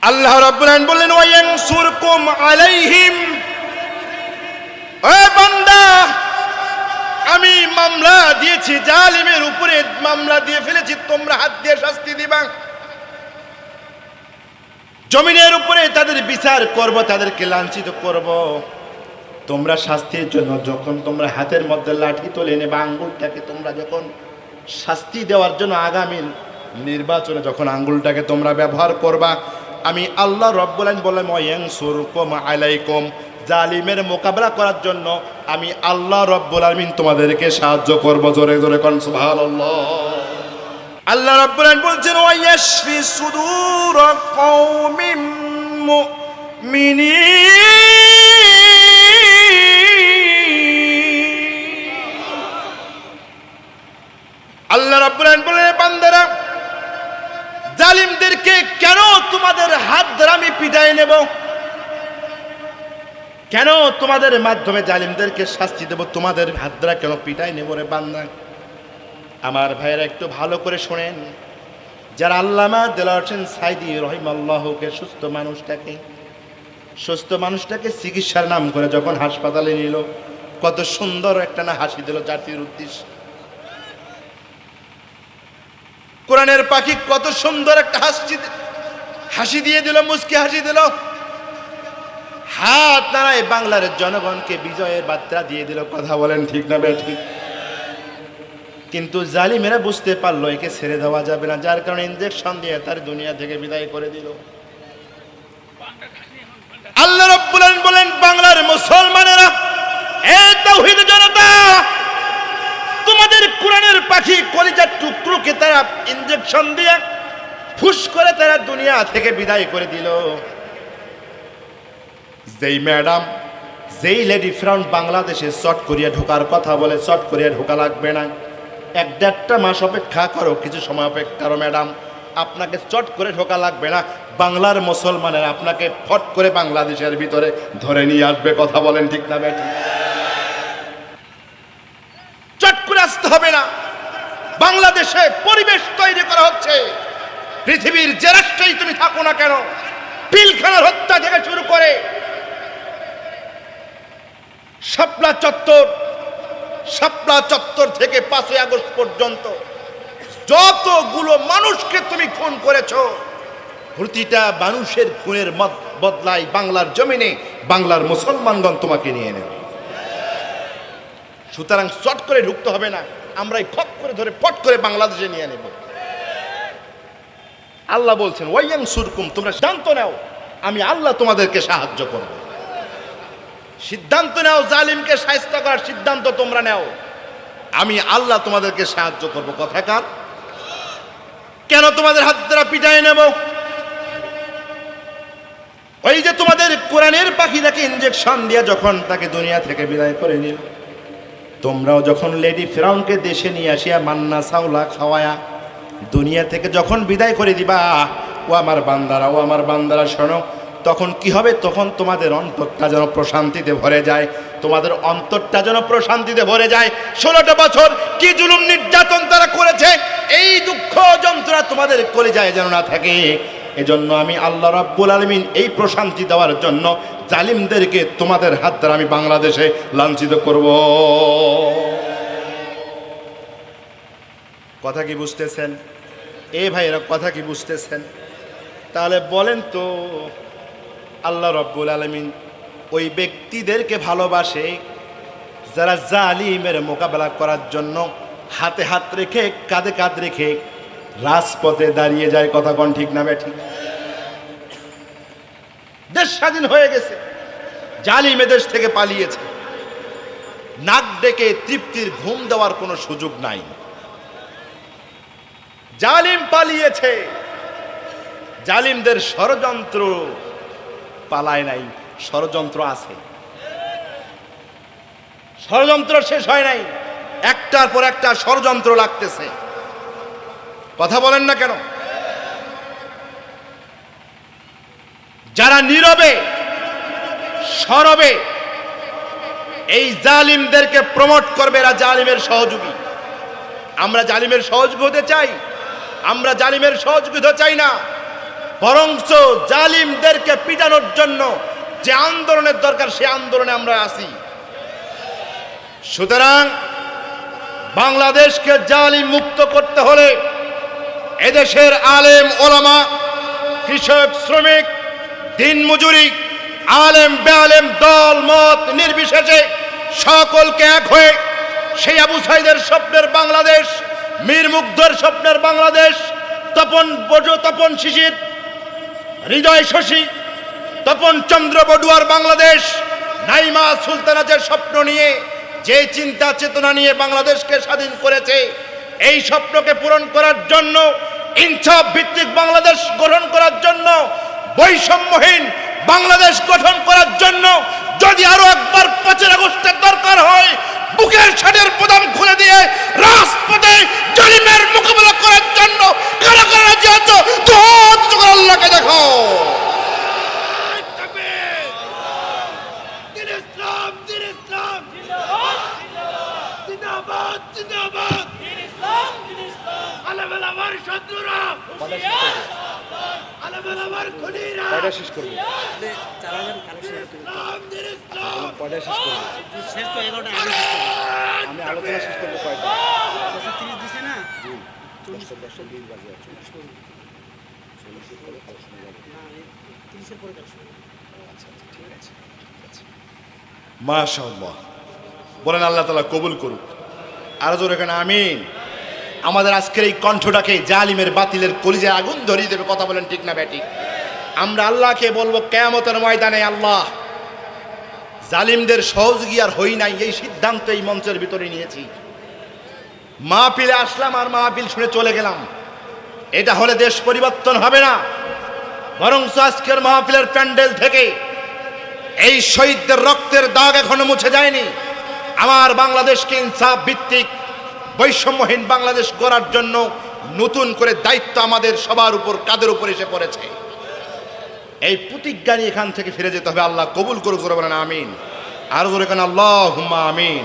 আল্লাহ রাব্বুল আলামিন বললেন ওয়ায়ানসুরকুম আলাইহিম, ও বান্দা আমি মামলা দিয়েছি জালিমের উপরে, মামলা দিয়ে ফেলেছি, তোমরা হাত দিয়ে শাস্তি দিবা। জমিনের উপরে তাদের বিচার করব, তাদেরকে লাঞ্ছিত করব। তোমরা শাস্তির জন্য যখন তোমরা হাতের মধ্যে লাঠি তুলে নেবা, আঙ্গুলটাকে তোমরা যখন শাস্তি দেওয়ার জন্য আগামী নির্বাচনে যখন আঙ্গুলটাকে তোমরা ব্যবহার করবা, আমি আল্লাহ রাব্বুল আলামিন বললাম ওয়ায়ানসুরকুম আলাইকুম, জালিমের মোকাবেলা করার জন্য আমি আল্লাহ রাব্বুল আলামিন তোমাদেরকে সাহায্য করব। জোরে জোরে কোন সুবহানাল্লাহ। আল্লাহ রাব্বুল আলামিন বলছেন ওয়ায়াশফি সুদূর কওমিন মুমিনিন। আল্লাহ রাব্বুল আলামিন বলেন বান্দারা, জালিমদেরকে কেন তোমাদের হাত ধরে আমি পিটাই নেব? কেন তোমাদের মাধ্যমে জালিমদেরকে শাস্তি দেব? তোমাদের হাত ধরে কেন পিটাই নেব রে বান্দা? আমার ভাইয়েরা একটু ভালো করে শোনেন। যারা আল্লামা দেলাওয়ার হোসেন সাইদি রহিমাল্লাহকে সুস্থ মানুষটাকে চিকিৎসার নাম করে যখন হাসপাতালে নিল, কত সুন্দর একটা না হাসি দিল জাতির উদ্দেশ্যে। কোরআনের পাখি কত সুন্দর একটা হাসি দিয়ে দিল, মুস্কি হাসি দিল, হাত নাড়ায় বাংলার জনগণকে বিজয়ের বার্তা দিয়ে দিল। কথা বলেন ঠিক না বেঠিক? কিন্তু জালিমেরা বুঝতে পারলো একে ছেড়ে দেওয়া যাবে না, যার কারণে ইনজেকশন দিয়ে তার দুনিয়া থেকে বিদায় করে দিল। আল্লাহ রাব্বুল আলামিন বলেন বাংলার মুসলমানেরা, এ তাওহীদ জনতা, তোমাদের কোরআনের পাখি কলিজার টুকরোকে তারা ইনজেকশন দিয়ে ফুস করে তারা দুনিয়া থেকে বিদায় করে দিল। যেই ম্যাডাম, যেই লেডি ফ্রাউন বাংলাদেশে চট করিয়া ঢোকার কথা বলে, চট করিয়া ঢোকা লাগবে না, 1-1.5 মাস অপেক্ষা করো, কিছু সময় অপেক্ষা করো ম্যাডাম, আপনাকে চট করে ঢোকা লাগবে না। বাংলার মুসলমানের আপনাকে ফট করে বাংলাদেশের ভিতরে ধরে নিয়ে আসবে। কথা বলেন ঠিক না বেঠিক? চট করে আসতে হবে না। বাংলাদেশে পরিবেশ তৈরি করা হচ্ছে, পৃথিবীর যে রাষ্ট্রেই তুমি থাকো না কেন, পিলখানার হত্যা থেকে শুরু করে শাপলা চত্বর থেকে 5ই আগস্ট পর্যন্ত যতগুলো মানুষকে তুমি খুন করেছো, প্রতিটা মানুষের খুনের বদলায় বাংলার জমিনে বাংলার মুসলমানগণ তোমাকে নিয়ে নেবে। সুতরাং চট করে ঢুকতে হবে না, আমরাই খপ করে ধরে পট করে বাংলাদেশে নিয়ে নেব। আল্লাহ বলছেন ওয়ায়ানসুরকুম, তোমরা সিদ্ধান্ত নাও, আমি আল্লাহ তোমাদেরকে সাহায্য করব। সিদ্ধান্ত নাও, জালিমকে শায়েস্ত করার সিদ্ধান্ত তোমরা নাও, আমি আল্লাহ তোমাদেরকে সাহায্য করব। কথা কার? কেন তোমাদের হাত দ্বারা পিটাই নেব? ওই যে তোমাদের কোরআনের পাখিটাকে ইনজেকশন দিয়ে যখন তাকে দুনিয়া থেকে বিদায় করে নিল, তোমরাও যখন লেডি ফেরাউনকে দেশে নিয়ে আসিয়া মান্না চাউলা খাওয়ায়া দুনিয়া থেকে যখন বিদায় করে দিবা, ও আমার বান্দারা শোনো, তখন কি হবে? তখন তোমাদের অন্তরটা যেন প্রশান্তিতে ভরে যায়, তোমাদের অন্তরটা যেন প্রশান্তিতে ভরে যায়। 16টা বছর কি জুলুম নির্যাতন তারা করেছে, এই দুঃখ যন্ত্রণা তোমাদের কলিজায় যেন না থাকে। এজন্য আমি আল্লাহ রাব্বুল আলামিন এই প্রশান্তি দেওয়ার জন্য জালিমদেরকে তোমাদের হাত দ্বারা আমি বাংলাদেশে লাঞ্ছিত করব। কথা কি বুঝতেছেন? ভাইয়েরা কথা কি বুঝতেছেন? তাহলে বলেন তো, আল্লাহ রাব্বুল আলামিন ওই ব্যক্তিদেরকে ভালোবাসে যারা জালিমের মোকাবেলা করার জন্য হাতে হাত রেখে কাঁধে কাঁধ রেখে রাজপথে দাঁড়িয়ে যায়। কথা কোন ঠিক না বেঠিক? দেশ স্বাধীন হয়ে গেছে, জালিম দেশ থেকে পালিয়েছে, নাক ডেকে তৃপ্তির ঘুম দেওয়ার কোনো সুযোগ নাই। জালিম পালিয়েছে, জালিমদের ষড়যন্ত্র পালায় নাই, ষড়যন্ত্র আছে, ষড়যন্ত্র শেষ হয় নাই, একটার পর একটা ষড়যন্ত্র লাগতেছে। কথা বলেন না কেন? যারা নীরবে সরবে এই জালিমদেরকে প্রমোট করবে, এরা জালিমের সহযোগী। আমরা জালিমের সহযোগী হতে চাই? আমরা জালিমের সহযোগী হতে চাই না, বরঞ্চ জালিমদেরকে পিটানোর জন্য যে আন্দোলনের দরকার সে আন্দোলনে আমরা আছি। সুতরাং বাংলাদেশকে জালিম মুক্ত করতে হলে এদেশের আলেম ওলামা, কৃষক, শ্রমিক, দিনমজুরি, আলেম বেআলেম, দল মত নির্বিশেষে সকলকে এক হয়ে সেই আবু সাইদের স্বপ্নের বাংলাদেশ, মীর মুগ্ধর স্বপ্নের বাংলাদেশ, তপন শিশির, হৃদয় শশী, তপন চন্দ্র বড়ুয়ার বাংলাদেশ, নাইমা সুলতানাজের স্বপ্ন নিয়ে, যে চিন্তা চেতনা নিয়ে বাংলাদেশকে স্বাধীন করেছে, এই স্বপ্নকে পূরণ করার জন্য, ইনসাফ ভিত্তিক বাংলাদেশ গঠন করার জন্য, বৈষম্যহীন বাংলাদেশ গঠন করার জন্য যদি আরো একবার 5 আগস্টের দরকার হয়, বুকের ছাদের বোতাম খুলে দিয়ে রাজপথে জালিমের মোকাবেলা করার জন্য কারা কারা রাজি আছো? দুহাত করে আল্লাহকে দেখো। আমি আলোচনা শেষ করবো কয়টা? মাশাআল্লাহ, বলেন আল্লাহ তাআলা কবুল করুক। আর জোরে কেন আমিন। আমাদের আজকের এই কণ্ঠটাকে জালিমের বাতিলের কলিজায় আগুন ধরিয়ে দেবে। কথা বলেন ঠিক না ব্যাটি? আমরা আল্লাহকে বলবো কিয়ামতের ময়দানে, আল্লাহ জালিমদের সহযোগী আর হই নাই, এই সিদ্ধান্ত এই মঞ্চের ভিতরে নিয়েছি। মাহফিলে আসলাম আর মাহফিল শুনে চলে গেলাম, এটা হলে দেশ পরিবর্তন হবে না। বরং আজকের মাহফিলের প্যান্ডেল থেকে এই শহীদদের রক্তের দাগ এখনো মুছে যায়নি। আমার বাংলাদেশকে ইনসাফ ভিত্তিক বৈষম্যহীন বাংলাদেশ গড়ার জন্য নতুন করে দায়িত্ব আমাদের সবার উপর, কাদের উপর এসে পড়েছে। এই প্রতিজ্ঞা নিয়ে এখান থেকে ফিরে যেতে হবে। আল্লাহ কবুল করুক। বলেন আমিন। আর জোরে কেন আল্লাহুম্মা আমিন।